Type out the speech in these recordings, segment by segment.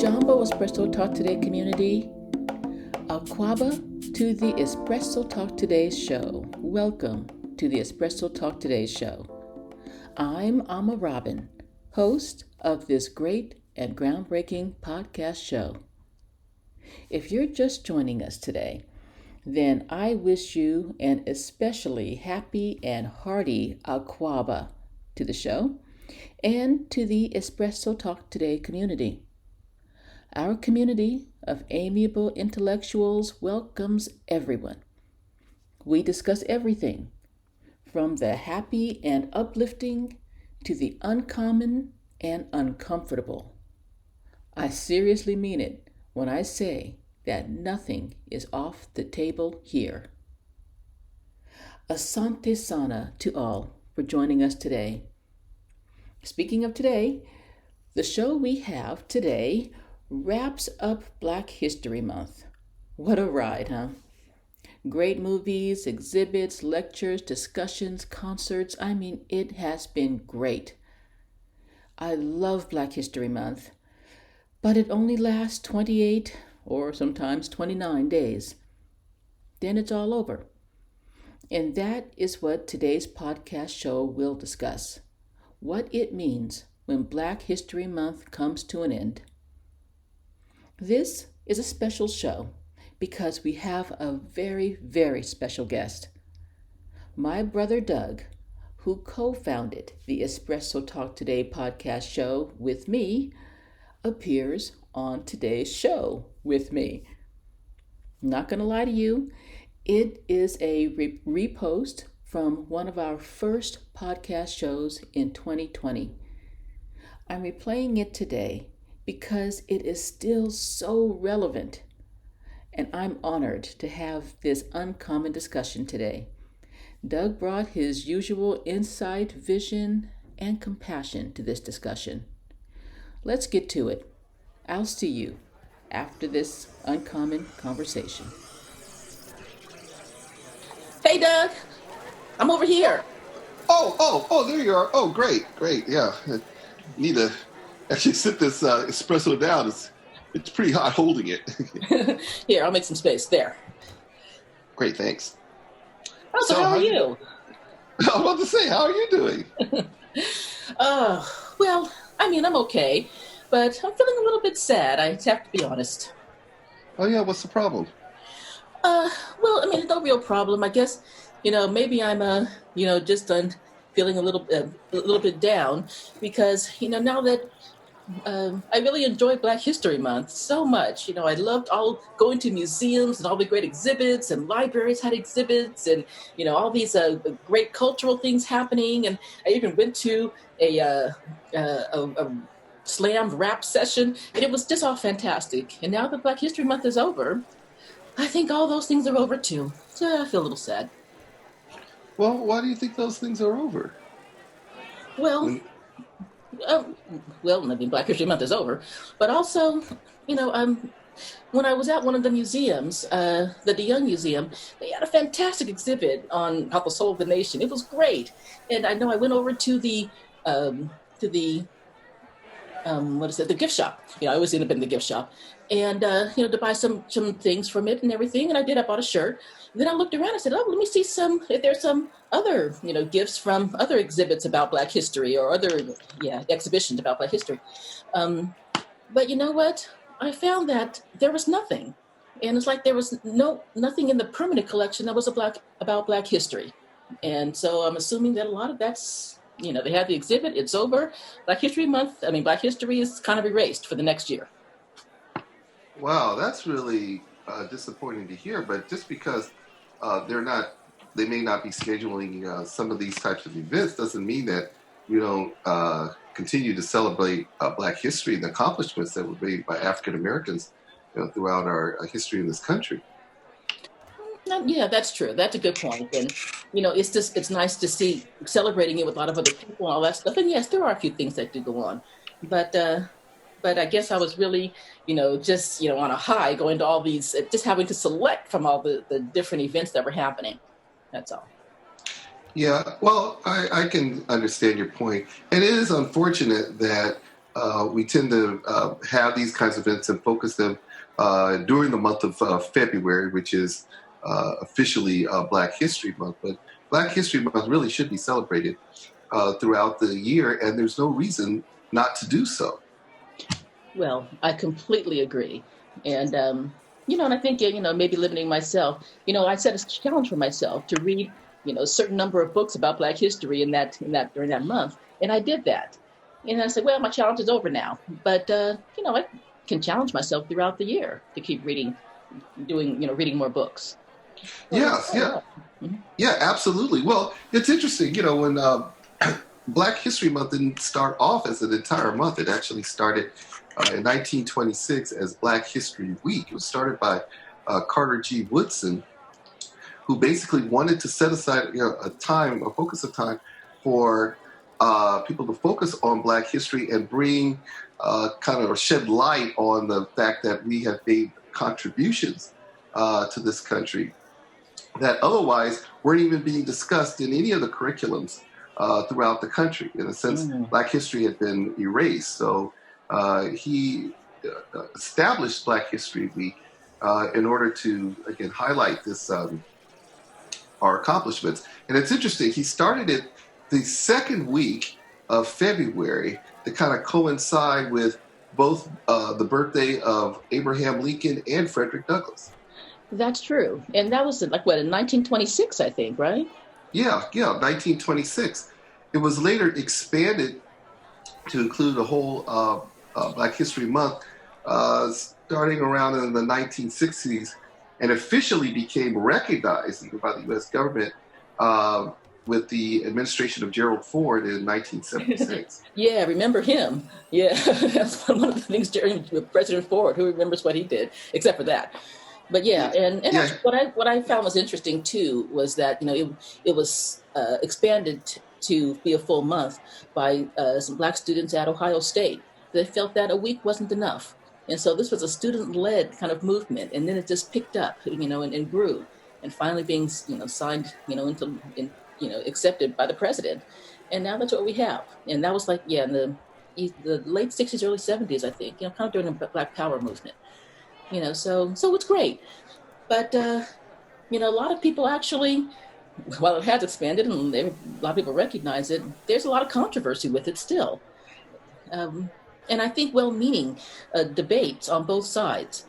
Jambo Espresso Talk Today community. Aquaba to the Espresso Talk Today show. Welcome to the Espresso Talk Today show. I'm Amma Robin, host of this great and groundbreaking podcast show. If you're just joining us today, then I wish you an especially happy and hearty Aquaba to the show and to the Espresso Talk Today community. Our community of amiable intellectuals welcomes everyone. We discuss everything from the happy and uplifting to the uncommon and uncomfortable. I seriously mean it when I say that nothing is off the table here. Asante sana to all for joining us today. Speaking of today, the show we have today wraps up Black History Month. What a ride, huh? Great movies, exhibits, lectures, discussions, concerts. It has been great. I love Black History Month, but it only lasts 28 or sometimes 29 days. Then it's all over. And that is what today's podcast show will discuss. What it means when Black History Month comes to an end. This is a special show because we have a very, very special guest. My brother Doug, who co-founded the Espresso Talk Today podcast show with me, appears on today's show with me. Not going to lie to you, it is a repost from one of our first podcast shows in 2020. I'm replaying it today because it is still so relevant, and I'm honored to have this uncommon discussion today. Doug brought his usual insight, vision, and compassion to this discussion. Let's get to it. I'll see you after this uncommon conversation. Hey, Doug. I'm over here. Oh, there you are. Oh, great. Yeah. I need to actually sit this espresso down. It's pretty hot holding it. Here, I'll make some space. There. Great, thanks. Oh, so how are you? I was about to say, how are you doing? Well, I'm okay, but I'm feeling a little bit sad. I have to be honest. Oh, yeah, what's the problem? No real problem. I guess, maybe I'm, just feeling a little bit down because, now that I really enjoyed Black History Month so much. I loved all going to museums and all the great exhibits, and libraries had exhibits, and, all these great cultural things happening. And I even went to a slam rap session, and it was just all fantastic. And now that Black History Month is over, I think all those things are over too. So I feel a little sad. Well, why do you think those things are over? Well, Black History Month is over, but also, when I was at one of the museums, the DeYoung Museum, they had a fantastic exhibit on about the soul of the nation. It was great, and I know I went over to the gift shop. I always end up in the gift shop, and to buy some things from it and everything. And I did. I bought a shirt. And then I looked around. I said, "Oh, let me see if there's some other gifts from other exhibits about Black history or other exhibitions about Black history." But you know what? I found that there was nothing, and it's like there was nothing in the permanent collection that was about Black history. And so I'm assuming that a lot of that's. They had the exhibit, it's over. Black History is kind of erased for the next year. Wow, that's really disappointing to hear. But just because they may not be scheduling some of these types of events doesn't mean that we don't continue to celebrate Black history and the accomplishments that were made by African Americans throughout our history in this country. Yeah, that's true. That's a good point. And, it's nice to see celebrating it with a lot of other people and all that stuff. And yes, there are a few things that do go on. But I guess I was really, just, on a high going to all these, just having to select from all the different events that were happening. That's all. Yeah, well, I can understand your point. And it is unfortunate that we tend to have these kinds of events and focus them during the month of February, which is officially Black History Month. But Black History Month really should be celebrated throughout the year, and there's no reason not to do so. Well, I completely agree. And, and I think, maybe limiting myself, I set a challenge for myself to read, a certain number of books about Black history during that month. And I did that. And I said, well, my challenge is over now. But, I can challenge myself throughout the year to keep reading more books. Yes, yeah. Yeah, absolutely. Well, it's interesting, when Black History Month didn't start off as an entire month. It actually started in 1926 as Black History Week. It was started by Carter G. Woodson, who basically wanted to set aside a focus of time for people to focus on Black history and bring or shed light on the fact that we have made contributions to this country that otherwise weren't even being discussed in any of the curriculums throughout the country. In a sense, Black history had been erased. So he established Black History Week in order to, again, highlight this our accomplishments. And it's interesting, he started it the second week of February to kind of coincide with both the birthday of Abraham Lincoln and Frederick Douglass. That's true. And that was in 1926, I think, right? Yeah, 1926. It was later expanded to include a whole Black History Month starting around in the 1960s and officially became recognized even by the U.S. government with the administration of Gerald Ford in 1976. Yeah, remember him. Yeah, that's one of the things during President Ford. Who remembers what he did, except for that? But yeah, and Yeah. what I found was interesting too was that it was expanded to be a full month by some Black students at Ohio State. They felt that a week wasn't enough, and so this was a student-led kind of movement, and then it just picked up, and grew, and finally being signed, accepted by the president, and now that's what we have. And that was in the late '60s, early '70s, I think, kind of during the Black Power movement. So it's great. But, a lot of people actually, while it has expanded and a lot of people recognize it, there's a lot of controversy with it still. And I think well-meaning debates on both sides.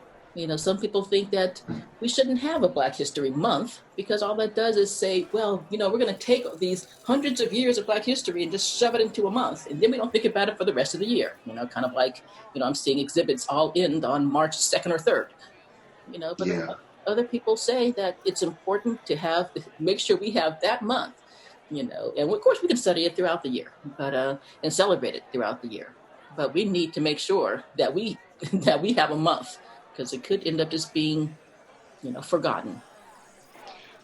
Some people think that we shouldn't have a Black History Month because all that does is say, well, we're going to take these hundreds of years of Black history and just shove it into a month. And then we don't think about it for the rest of the year. Kind of like, I'm seeing exhibits all end on March 2nd or 3rd. But Yeah. other people say that it's important to make sure we have that month, and of course we can study it throughout the year, but and celebrate it throughout the year. But we need to make sure that we have a month, because it could end up just being, forgotten.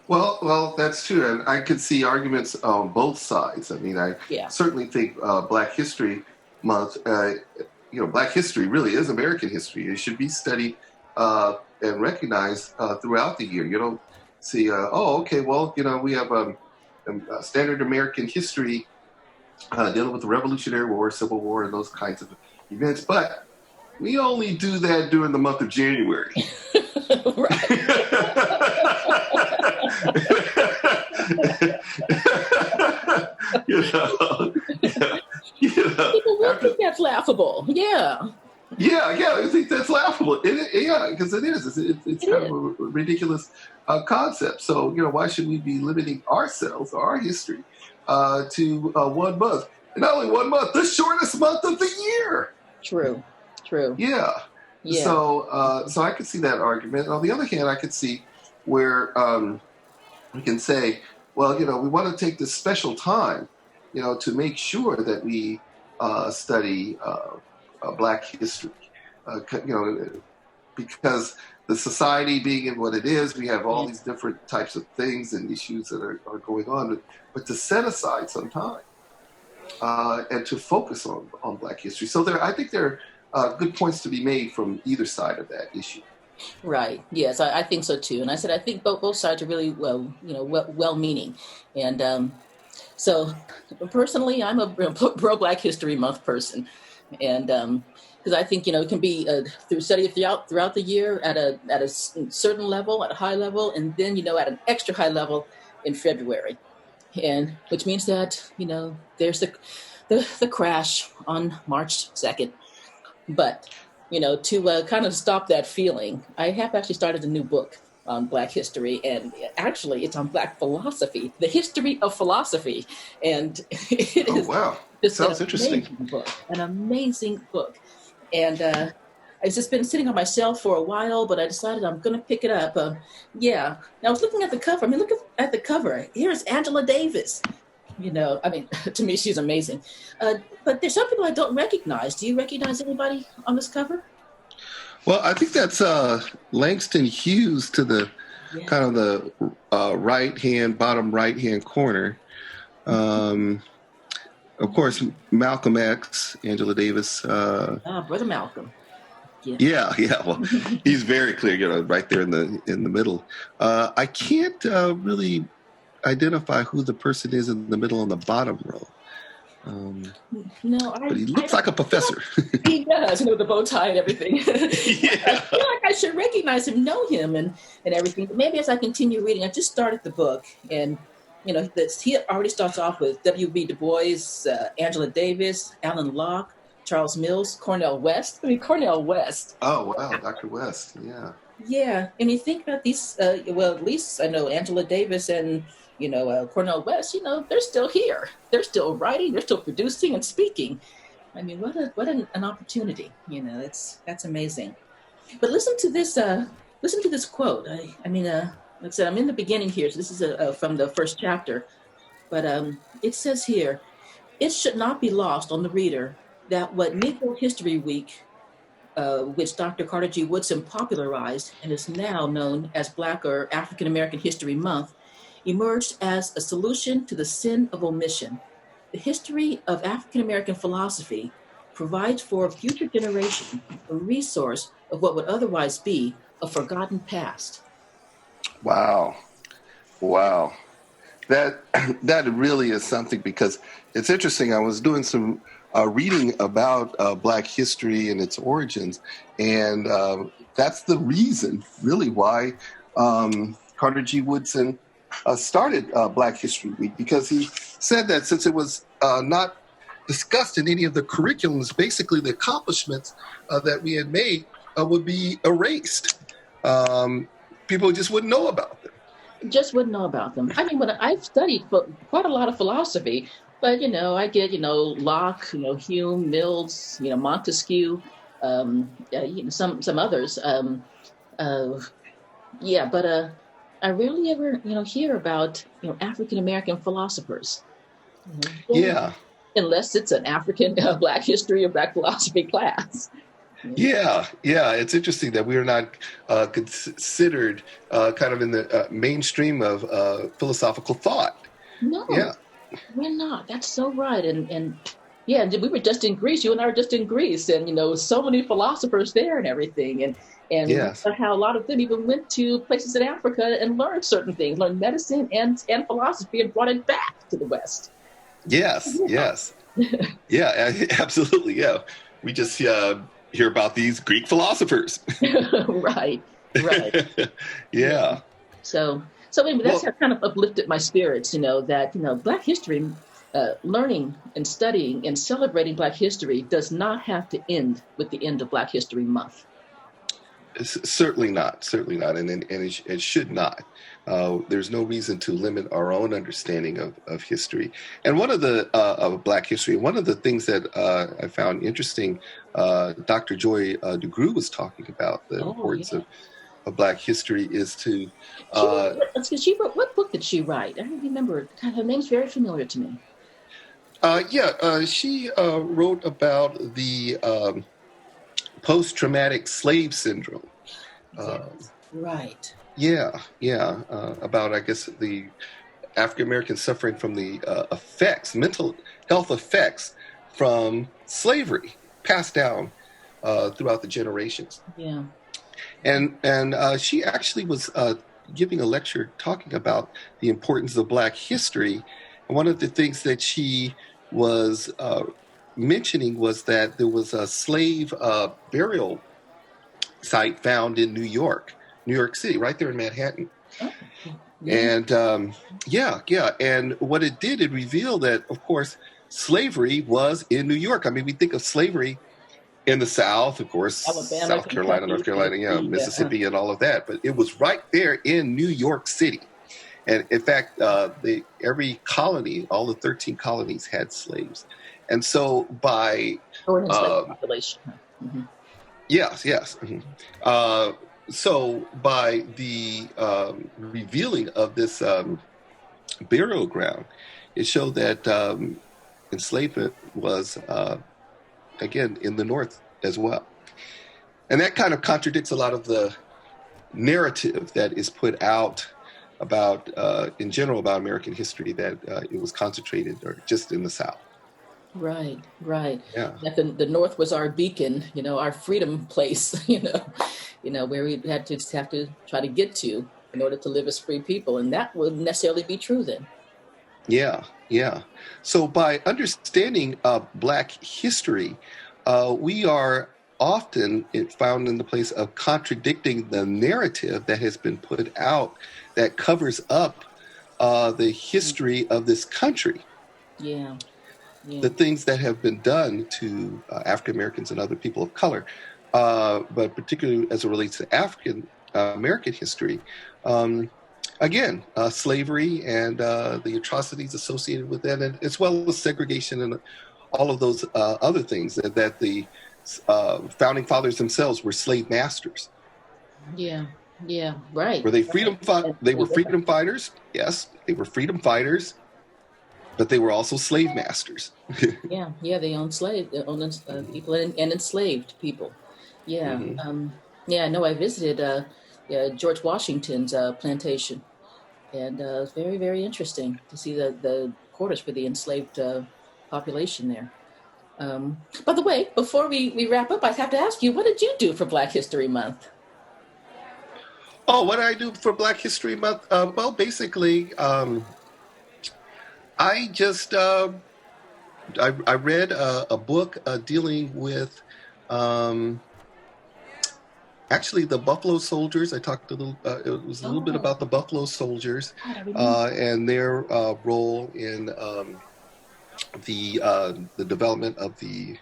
Well, that's true, and I could see arguments on both sides. I mean, I certainly think Black History Month, Black history really is American history. It should be studied and recognized throughout the year. You don't see, we have standard American history dealing with the Revolutionary War, Civil War, and those kinds of events, but we only do that during the month of January. Right. People will think that's laughable. Yeah. I think that's laughable. Because it is. It's kind of a ridiculous concept. So, why should we be limiting ourselves, our history, to 1 month? And not only 1 month, the shortest month of the year. True. Yeah. So I could see that argument. On the other hand, I could see where we can say, well, we want to take this special time, to make sure that we study Black history, because the society being in what it is, we have all these different types of things and issues that are going on. But to set aside some time and to focus on Black history. So I think there are good points to be made from either side of that issue. Right. Yes, I think so too. And I said I think both sides are really well-meaning, and so personally, I'm a pro Black History Month person. And because I think it can be through study throughout the year at a certain level, at a high level, and then at an extra high level in February, and which means that there's the crash on March 2nd. But to kind of stop that feeling, I have actually started a new book on Black history, and actually it's on Black philosophy, the history of philosophy, and it Oh, is wow. just Sounds interesting. an amazing book. And it's just been sitting on my shelf for a while, but I decided I'm going to pick it up. Yeah. Now I was looking at the cover. I mean, look at the cover. Here's Angela Davis. I mean, to me, she's amazing. But there's some people I don't recognize. Do you recognize anybody on this cover? Well, I think that's Langston Hughes to the Yeah. kind of the bottom right hand corner. Of course, Malcolm X, Angela Davis. Brother Malcolm. Yeah. Yeah. Well, he's very clear, right there in the middle. I can't really identify who the person is in the middle on the bottom row. No, but he looks like a professor. He does, the bow tie and everything. Yeah. I feel like I should recognize him, know him, and everything. But maybe as I continue reading, I just started the book, and he already starts off with W.B. Du Bois, Angela Davis, Alan Locke, Charles Mills, Cornel West. I mean, Cornel West. Oh, wow, Dr. West, yeah. Yeah, and you think about these, at least I know Angela Davis and, Cornel West, they're still here. They're still writing, they're still producing and speaking. I mean, what an opportunity, that's amazing. But listen to this quote. I mean, like I said, I'm in the beginning here, so this is from the first chapter. But it says here, it should not be lost on the reader that what Negro History Week, which Dr. Carter G. Woodson popularized and is now known as Black or African American History Month, emerged as a solution to the sin of omission. The history of African American philosophy provides for future generations a resource of what would otherwise be a forgotten past. Wow. That really is something, because it's interesting. I was doing some reading about Black history and its origins, and that's the reason, really, why Carter G. Woodson started Black History Week, because he said that since it was not discussed in any of the curriculums, basically the accomplishments that we had made would be erased. People just wouldn't know about them. Just wouldn't know about them. I mean, when I've studied quite a lot of philosophy, but I get Locke, Hume, Mills, Montesquieu, some others. But I rarely ever hear about African American philosophers. Yeah. Unless it's an African Black history or Black philosophy class. Yeah. It's interesting that we are not considered kind of in the mainstream of philosophical thought. No, yeah. We're not. That's so right. And we were just in Greece. You and I were just in Greece, and so many philosophers there and everything. And yes. How a lot of them even went to places in Africa and learned certain things, learned medicine and philosophy, and brought it back to the West. Yes. Yeah, absolutely. Yeah. We just hear about these Greek philosophers. Right. Yeah. So anyway, that's how kind of uplifted my spirits, that, Black history, learning and studying and celebrating Black history does not have to end with the end of Black History Month. Certainly not. And it should not. There's no reason to limit our own understanding of history. And one of the, of Black history, one of the things that I found interesting, Dr. Joy DeGruy was talking about the importance of Black history is to... she wrote, what book did she write? I don't remember. God, her name's very familiar to me. She wrote about the post-traumatic slave syndrome. Right. Yeah. About, I guess, the African Americans suffering from the mental health effects from slavery passed down throughout the generations. Yeah. And she actually was giving a lecture talking about the importance of Black history. And one of the things that she was mentioning was that there was a slave burial site found in New York City, right there in Manhattan. Oh, yeah. And yeah. And what it did, it revealed that, of course, slavery was in New York. I mean, we think of slavery in the South, of course, Alabama, South Carolina, North Kentucky, Carolina, yeah, Tennessee. Yeah. Mississippi, and all of that. But it was right there in New York City. And in fact, every colony, all the 13 colonies had slaves. And so by, Or an enslaved um, population. Mm-hmm. yes. So by the revealing of this burial ground, it showed that enslavement was, again, in the North as well. And that kind of contradicts a lot of the narrative that is put out about, in general, about American history, that it was concentrated or just in the South. Right. Yeah. That the North was our beacon, our freedom place, where we had to try to get to in order to live as free people. And that wouldn't necessarily be true then. Yeah. So by understanding Black history, we are often found in the place of contradicting the narrative that has been put out that covers up the history of this country. Yeah. The things that have been done to African Americans and other people of color, but particularly as it relates to African American history. Again, slavery and the atrocities associated with that, and as well as segregation and all of those other things that the founding fathers themselves were slave masters. Yeah, right. Were they They were freedom fighters. Yes, they were freedom fighters, but they were also slave masters. Yeah. They owned people and enslaved people. Yeah. Mm-hmm. I know I visited George Washington's plantation, and it's very, very interesting to see the quarters for the enslaved population there. By the way, before we wrap up, I have to ask you, what did you do for Black History Month? Oh, what did I do for Black History Month? Well, basically, I just I read a book dealing with actually the Buffalo Soldiers. I talked a little. It was a little bit about the Buffalo Soldiers and their role in the development of the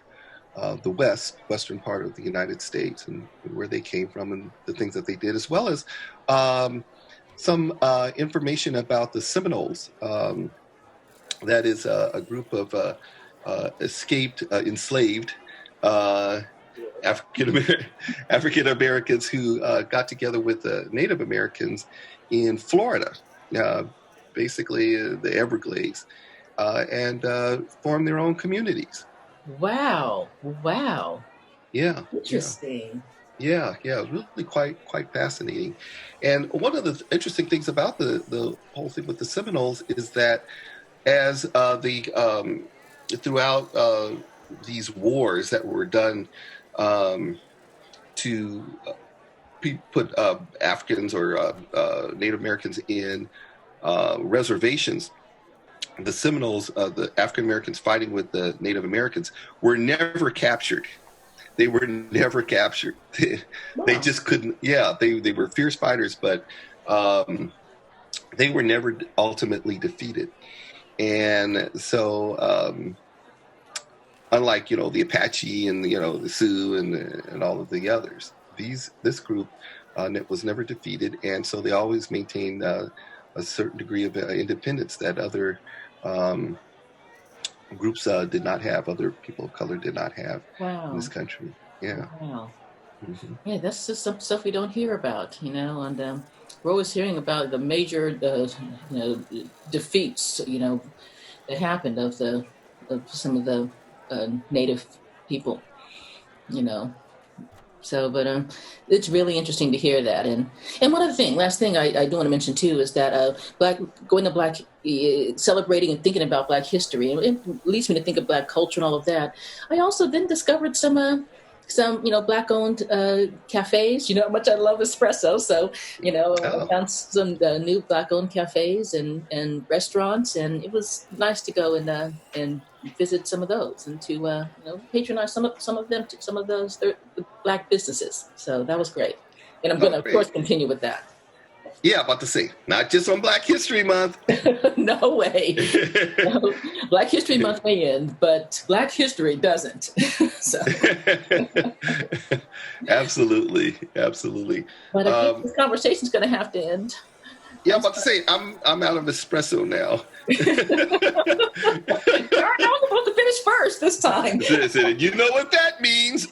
western part of the United States, and where they came from and the things that they did, as well as some information about the Seminoles. That is a group of enslaved African Americans who got together with the Native Americans in Florida, basically the Everglades, and formed their own communities. Wow. Yeah. Interesting. Yeah, really quite fascinating. And one of the interesting things about the whole thing with the Seminoles is that as throughout these wars that were done to put Africans or Native Americans in reservations, the Seminoles, the African Americans fighting with the Native Americans, were never captured. They were never captured. They just couldn't. Yeah, they were fierce fighters, but they were never ultimately defeated. And so, unlike the Apache and the Sioux and all of the others, this group was never defeated, and so they always maintained a certain degree of independence that other groups did not have, other people of color did not have in this country. Yeah. Wow. Mm-hmm. Yeah, that's just some stuff we don't hear about, and we're always hearing about the major, defeats, that happened of some of the Native people, So, but it's really interesting to hear that. And one other thing, last thing I do want to mention too is that going to Black, celebrating and thinking about Black history, and it leads me to think of Black culture and all of that. I also then discovered some some, black-owned cafes. You know how much I love espresso. So, I Oh, found some new black-owned cafes and restaurants, and it was nice to go and visit some of those and to patronize some of them, some of those the black businesses. So that was great, and I'm going oh, to, of course, great. continue with that. Yeah, about to say, not just on Black History Month. No way. No. Black History Month may end, but Black history doesn't. So, Absolutely, absolutely. but I guess Um, this conversation is going to have to end. yeah, I'm about to say, I'm out of espresso now. Darn, I was supposed to finish first this time. You know what that means?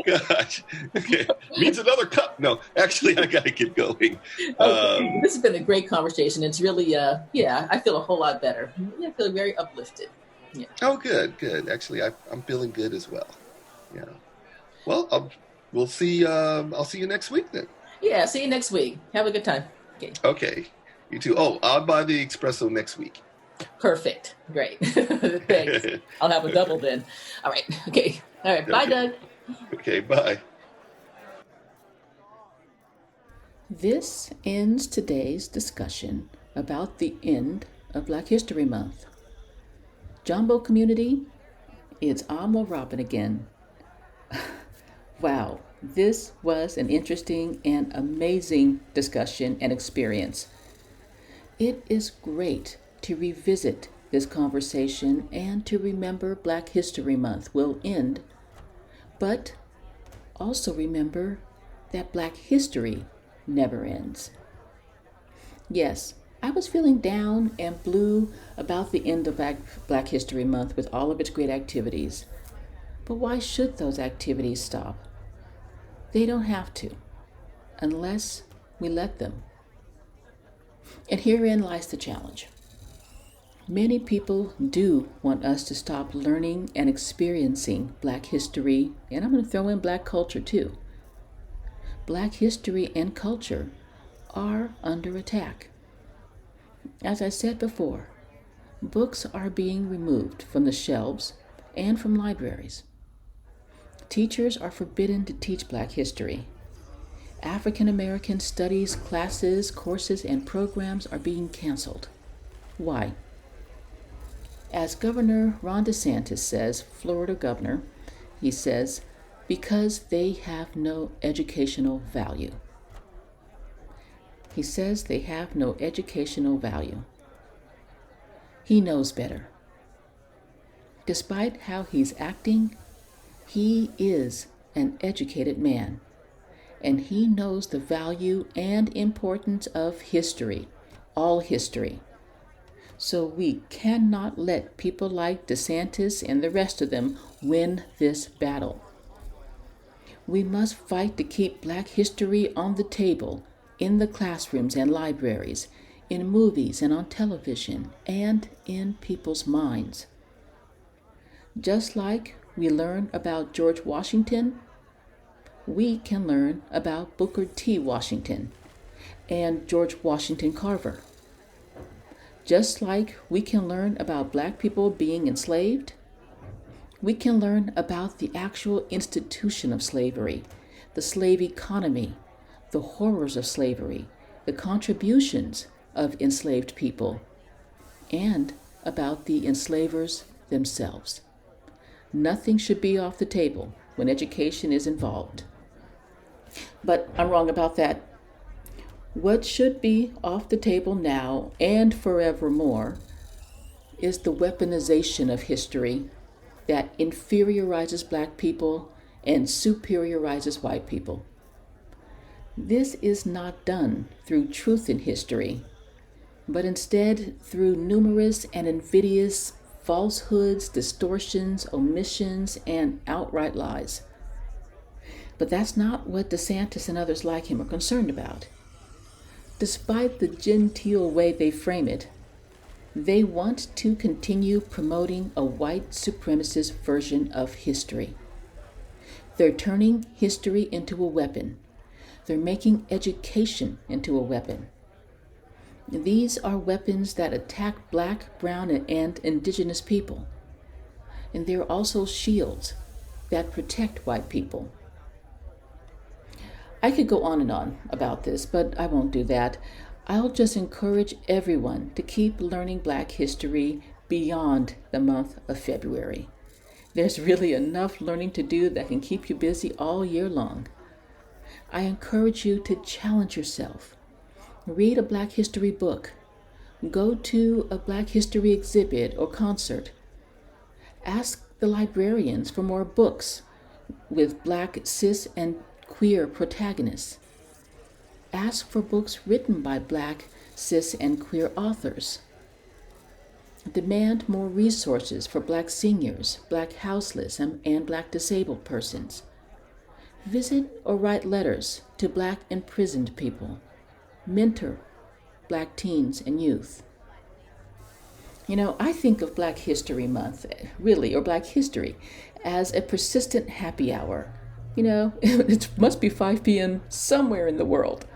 Gosh, okay. Means another cup. No, actually, I gotta get going. Okay, this has been a great conversation. It's really, yeah, I feel a whole lot better. Yeah, I feel very uplifted. Yeah. Oh, good, good. Actually, I'm feeling good as well. Yeah. Well, we'll see. I'll see you next week then. Yeah. See you next week. Have a good time. Okay. Okay. You too. Oh, I'll buy the espresso next week. Perfect. Great. Thanks. I'll have a double then. All right. Okay. All right. Bye, Okay. Doug. Okay. Bye. This ends today's discussion about the end of Black History Month. Jumbo community, it's Alma Robin again. Wow, this was an interesting and amazing discussion and experience. It is great to revisit this conversation and to remember Black History Month will end, but also remember that Black history never ends. Yes, I was feeling down and blue about the end of Black History Month with all of its great activities. But why should those activities stop? They don't have to, unless we let them. And herein lies the challenge. Many people do want us to stop learning and experiencing Black history, and I'm going to throw in Black culture too. Black history and culture are under attack. As I said before, books are being removed from the shelves and from libraries. Teachers are forbidden to teach Black history. African American studies classes, courses, and programs are being canceled. Why? As Governor Ron DeSantis says, Florida governor, he says, because they have no educational value. He says they have no educational value. He knows better. Despite how he's acting, he is an educated man, and he knows the value and importance of history, all history. So we cannot let people like DeSantis and the rest of them win this battle. We must fight to keep Black history on the table, in the classrooms and libraries, in movies and on television, and in people's minds. Just like we learn about George Washington, we can learn about Booker T. Washington and George Washington Carver. Just like we can learn about Black people being enslaved, we can learn about the actual institution of slavery, the slave economy, the horrors of slavery, the contributions of enslaved people, and about the enslavers themselves. Nothing should be off the table when education is involved. But I'm wrong about that. What should be off the table now and forevermore is the weaponization of history that inferiorizes Black people and superiorizes white people. This is not done through truth in history, but instead through numerous and invidious falsehoods, distortions, omissions, and outright lies. But that's not what DeSantis and others like him are concerned about. Despite the genteel way they frame it, they want to continue promoting a white supremacist version of history. They're turning history into a weapon. They're making education into a weapon. These are weapons that attack Black, brown, and indigenous people. and they're also shields that protect white people. I could go on and on about this, but I won't do that. I'll just encourage everyone to keep learning Black history beyond the month of February. There's really enough learning to do that can keep you busy all year long. I encourage you to challenge yourself. Read a Black history book. Go to a Black history exhibit or concert. Ask the librarians for more books with Black, cis, and queer protagonists. Ask for books written by Black, cis, and queer authors. Demand more resources for Black seniors, Black houseless, and Black disabled persons. Visit or write letters to Black imprisoned people. Mentor Black teens and youth. I think of Black History Month, really, or Black History, as a persistent happy hour. It must be 5 p.m. somewhere in the world.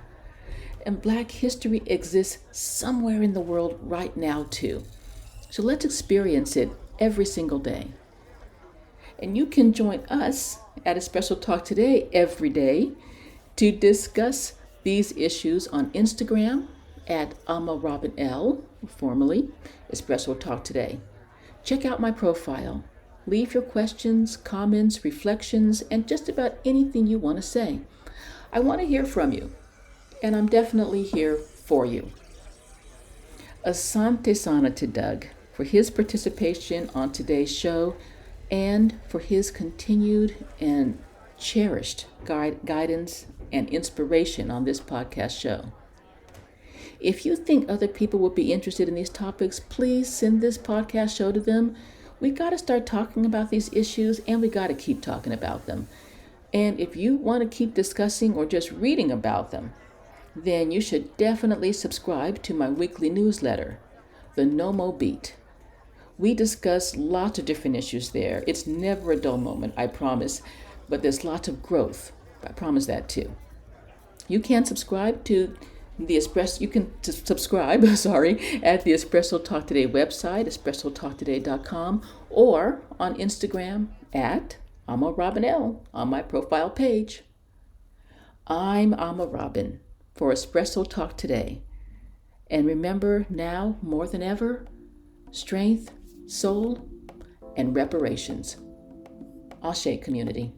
And Black history exists somewhere in the world right now, too. So let's experience it every single day. And you can join us at Espresso Talk Today every day to discuss these issues on Instagram at AmaRobinL, formerly Espresso Talk Today. Check out my profile. Leave your questions, comments, reflections, and just about anything you want to say. I want to hear from you, and I'm definitely here for you. Asante Sana to Doug for his participation on today's show and for his continued and cherished guidance and inspiration on this podcast show. If you think other people would be interested in these topics, please send this podcast show to them. We got to start talking about these issues, and we got to keep talking about them. And if you want to keep discussing or just reading about them, then you should definitely subscribe to my weekly newsletter, The No-Mo Beat. We discuss lots of different issues there. It's never a dull moment, I promise, but there's lots of growth. I promise that too. You can subscribe to subscribe at the Espresso Talk Today website, espressotalktoday.com, or on Instagram at AmaRobinL on my profile page. I'm Ama Robin for Espresso Talk Today. And remember now more than ever, strength, soul, and reparations. Ashe, community.